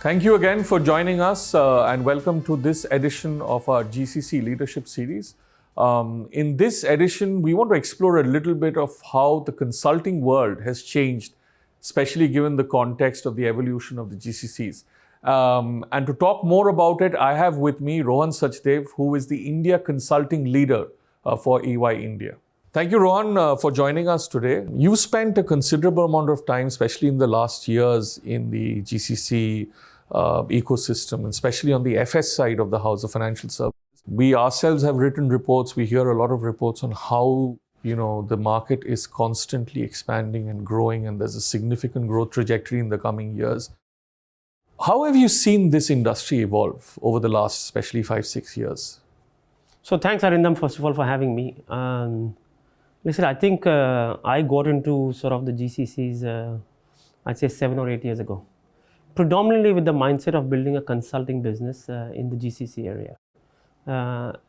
Thank you again for joining us and welcome to this edition of our GCC Leadership Series. In this edition, we want to explore a little bit of how the consulting world has changed, especially given the context of the evolution of the GCCs. And to talk more about it, I have with me Rohan Sachdev, who is the India consulting leader for EY India. Thank you, Rohan, for joining us today. You spent a considerable amount of time, especially in the last years, in the GCC ecosystem, especially on the FS side of the House of Financial Services. We ourselves have written reports. We hear a lot of reports on how the market is constantly expanding and growing, and there's a significant growth trajectory in the coming years. How have you seen this industry evolve over the last, especially 5-6 years? So thanks, Arindam, first of all, for having me. Listen, I think I got into sort of the GCCs, I'd say 7 or 8 years ago, predominantly with the mindset of building a consulting business in the GCC area.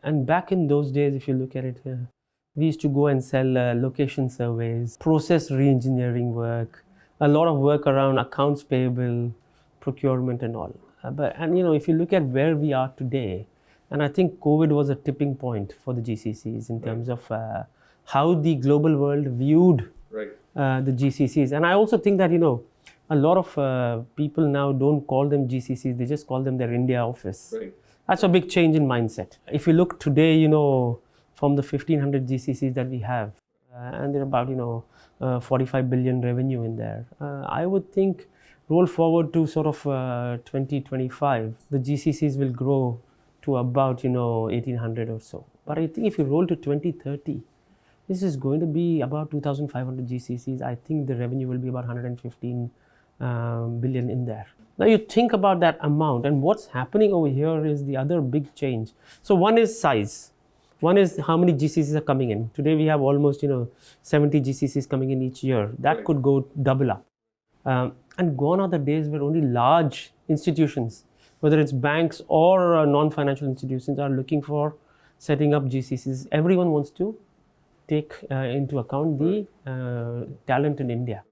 And back in those days, if you look at it, we used to go and sell location surveys, process re-engineering work, a lot of work around accounts payable, procurement and all. If you look at where we are today, and I think COVID was a tipping point for the GCCs in terms of how the global world viewed the GCCs. And I also think that, a lot of people now don't call them GCCs, they just call them their India office. Right. That's a big change in mindset. If you look today, from the 1,500 GCCs that we have, and they're about, 45 billion revenue in there. I would think roll forward to sort of 2025, the GCCs will grow to about, 1,800 or so. But I think if you roll to 2030, this is going to be about 2,500 GCCs. I think the revenue will be about 115 billion in there. Now you think about that amount, and what's happening over here is the other big change. So one is size. One is how many GCCs are coming in. Today we have almost 70 GCCs coming in each year. That could go double up. And gone are the days where only large institutions, whether it's banks or non-financial institutions, are looking for setting up GCCs. Everyone wants to take into account the talent in India.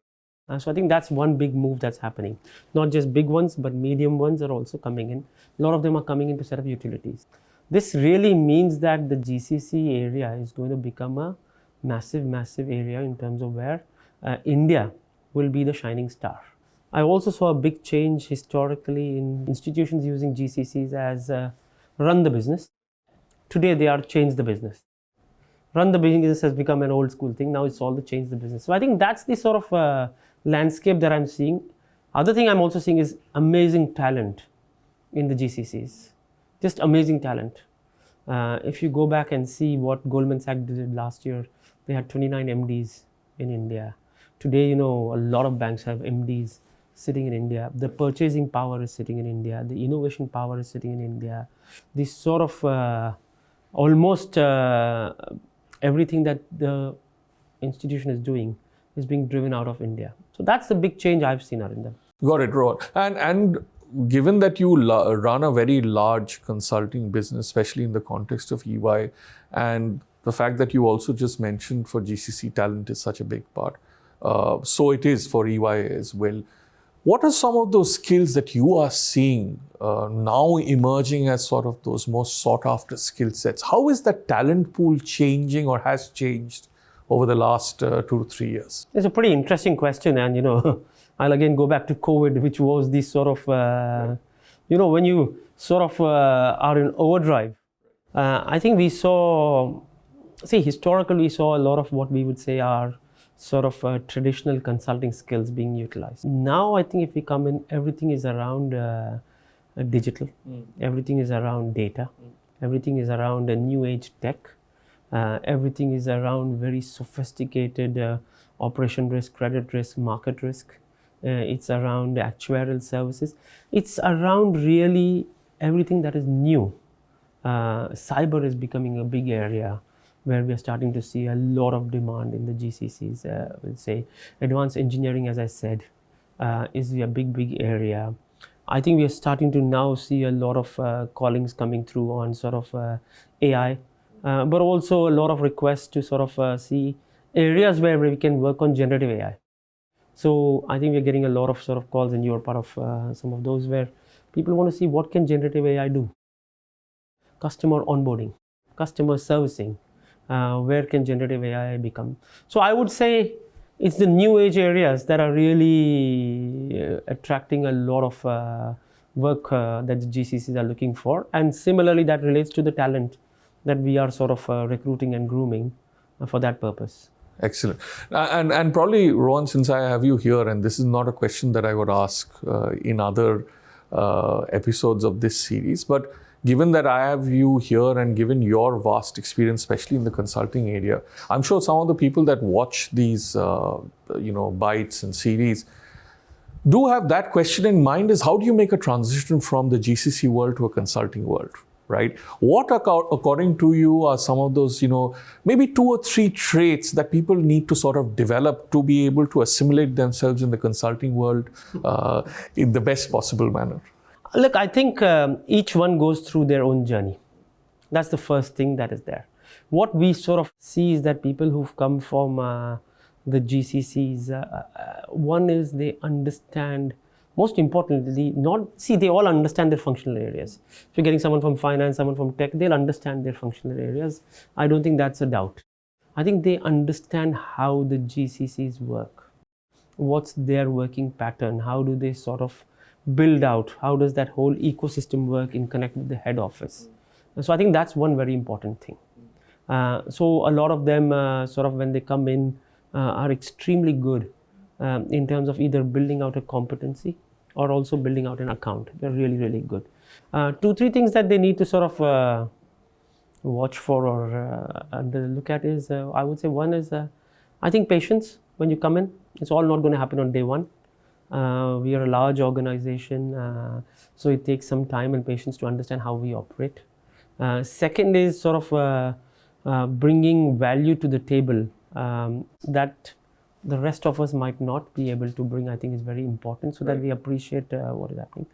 So I think that's one big move that's happening. Not just big ones, but medium ones are also coming in. A lot of them are coming in to set up utilities. This really means that the GCC area is going to become a massive, massive area in terms of where India will be the shining star. I also saw a big change historically in institutions using GCCs as run the business. Today they are change the business. Run the business has become an old school thing. Now it's all the change the business. So I think that's the sort of landscape that I'm seeing. Other thing I'm also seeing is amazing talent in the GCCs. Just amazing talent. If you go back and see what Goldman Sachs did last year, they had 29 MDs in India. Today, a lot of banks have MDs sitting in India. The purchasing power is sitting in India. The innovation power is sitting in India. This sort of almost everything that the institution is doing is being driven out of India. So that's the big change I've seen, Arindam. Got it, Rohan. And given that you run a very large consulting business, especially in the context of EY, and the fact that you also just mentioned for GCC talent is such a big part, so it is for EY as well. What are some of those skills that you are seeing now emerging as sort of those most sought after skill sets? How is that talent pool changing or has changed over the last 2 to 3 years? It's a pretty interesting question, and I'll again go back to COVID, which was this sort of, when you sort of are in overdrive. I think we saw, historically we saw a lot of what we would say are sort of traditional consulting skills being utilized. Now I think if we come in, everything is around digital, everything is around data, everything is around a new age tech, everything is around very sophisticated operation risk, credit risk, market risk. It's around actuarial services. It's around really everything that is new. Cyber is becoming a big area where we are starting to see a lot of demand in the GCCs. We'll say advanced engineering, as I said, is a big area. I think we are starting to now see a lot of callings coming through on sort of AI, but also a lot of requests to sort of see areas where we can work on generative AI. So I think we're getting a lot of sort of calls, and you're part of some of those, where People want to see what can generative AI do. Customer onboarding, customer servicing, where can generative AI become? So I would say it's the new age areas that are really attracting a lot of work that the GCCs are looking for. And similarly, that relates to the talent that we are sort of recruiting and grooming for that purpose. Excellent. And probably, Rohan, since I have you here, and this is not a question that I would ask in other episodes of this series, but given that I have you here and given your vast experience, especially in the consulting area, I'm sure some of the people that watch these, bites and series do have that question in mind: is how do you make a transition from the GCC world to a consulting world? Right? What, according to you, are some of those, maybe 2 or 3 traits that people need to sort of develop to be able to assimilate themselves in the consulting world in the best possible manner? Look, I think each one goes through their own journey. That's the first thing that is there. What we sort of see is that people who've come from the GCCs, one is they understand. Most importantly, they all understand their functional areas. If you're getting someone from finance, someone from tech, they'll understand their functional areas. I don't think that's a doubt. I think they understand how the GCCs work. What's their working pattern? How do they sort of build out? How does that whole ecosystem work in connect with the head office? So I think that's one very important thing. So a lot of them sort of when they come in are extremely good in terms of either building out a competency or also building out an account. They're really, really good. 2, 3 things that they need to sort of watch for or look at is, I would say one is, I think patience when you come in. It's all not going to happen on day one. We are a large organization, so it takes some time and patience to understand how we operate. Second is sort of bringing value to the table that the rest of us might not be able to bring. I think is very important so that we appreciate what is happening.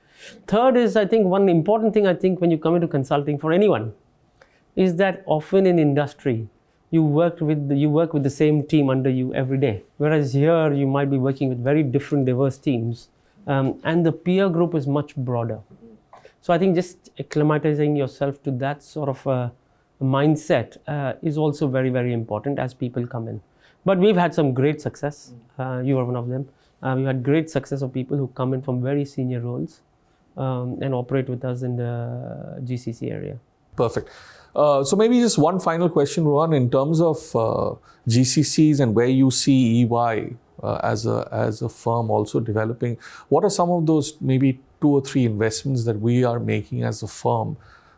Third is, I think one important thing, I think when you come into consulting for anyone, is that often in industry, you work with the same team under you every day. Whereas here, you might be working with very different, diverse teams. And the peer group is much broader. So I think just acclimatizing yourself to that sort of mindset is also very, very important as people come in. But we've had some great success. You are one of them. We've had great success of people who come in from very senior roles and operate with us in the GCC area. Perfect. So maybe just one final question, Rohan, in terms of GCCs and where you see EY as a firm also developing. What are some of those maybe 2 or 3 investments that we are making as a firm,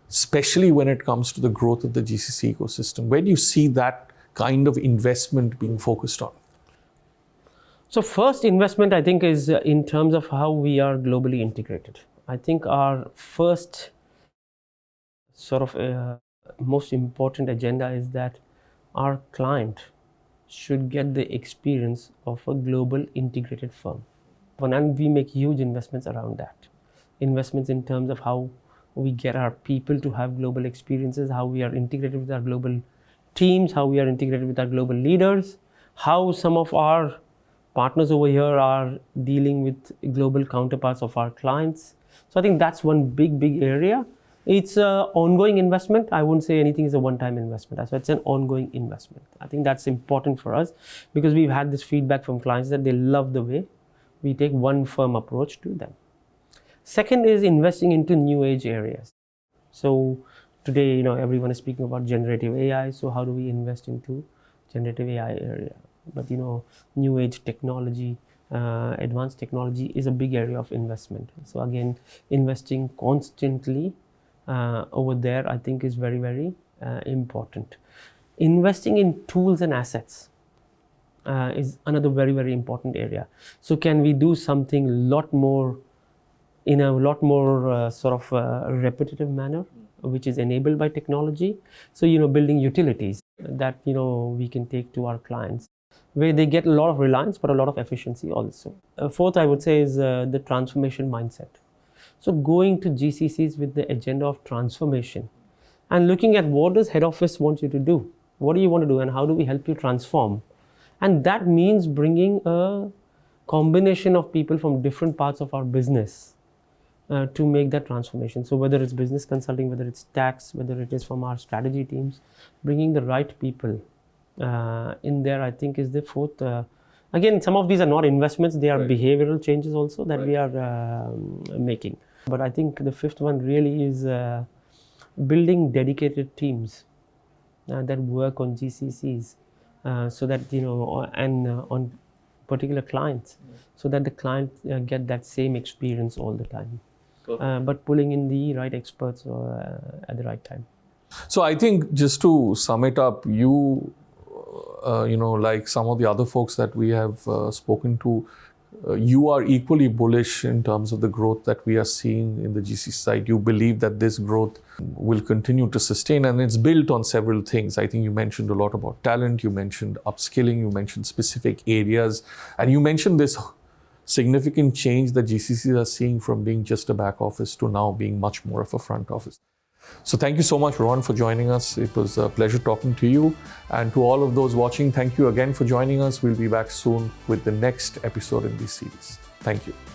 especially when it comes to the growth of the GCC ecosystem? Where do you see that kind of investment being focused on? So first investment, I think, is in terms of how we are globally integrated. I think our first sort of most important agenda is that our client should get the experience of a global integrated firm. And we make huge investments around that. Investments in terms of how we get our people to have global experiences, how we are integrated with our global teams, how we are integrated with our global leaders, how some of our partners over here are dealing with global counterparts of our clients. So I think that's one big area. It's an ongoing investment. I wouldn't say anything is a one-time investment. So it's an ongoing investment. I think that's important for us because we've had this feedback from clients that they love the way we take one firm approach to them. Second is investing into new age areas. So today, everyone is speaking about generative AI. So how do we invest into generative AI area? But new age technology, advanced technology is a big area of investment. So again, investing constantly over there, I think, is very, very important. Investing in tools and assets is another very, very important area. So can we do something in a lot more sort of repetitive manner, which is enabled by technology? So, building utilities that, we can take to our clients, where they get a lot of reliance, but a lot of efficiency also. Fourth, I would say, is the transformation mindset. So going to GCCs with the agenda of transformation and looking at what does head office want you to do? What do you want to do and how do we help you transform? And that means bringing a combination of people from different parts of our business to make that transformation. So whether it's business consulting, whether it's tax, whether it is from our strategy teams, bringing the right people in there, I think is the fourth. Again, some of these are not investments, they are behavioral changes also that we are making. But I think the fifth one really is building dedicated teams that work on GCCs so that, and on particular clients, so that the client get that same experience all the time. But pulling in the right experts at the right time. So I think, just to sum it up, you like some of the other folks that we have spoken to, you are equally bullish in terms of the growth that we are seeing in the GCC side. You believe that this growth will continue to sustain, and it's built on several things. I think you mentioned a lot about talent, you mentioned upskilling, you mentioned specific areas, and you mentioned this significant change that GCCs are seeing from being just a back office to now being much more of a front office. So thank you so much, Rohan, for joining us. It was a pleasure talking to you. And to all of those watching, thank you again for joining us. We'll be back soon with the next episode in this series. Thank you.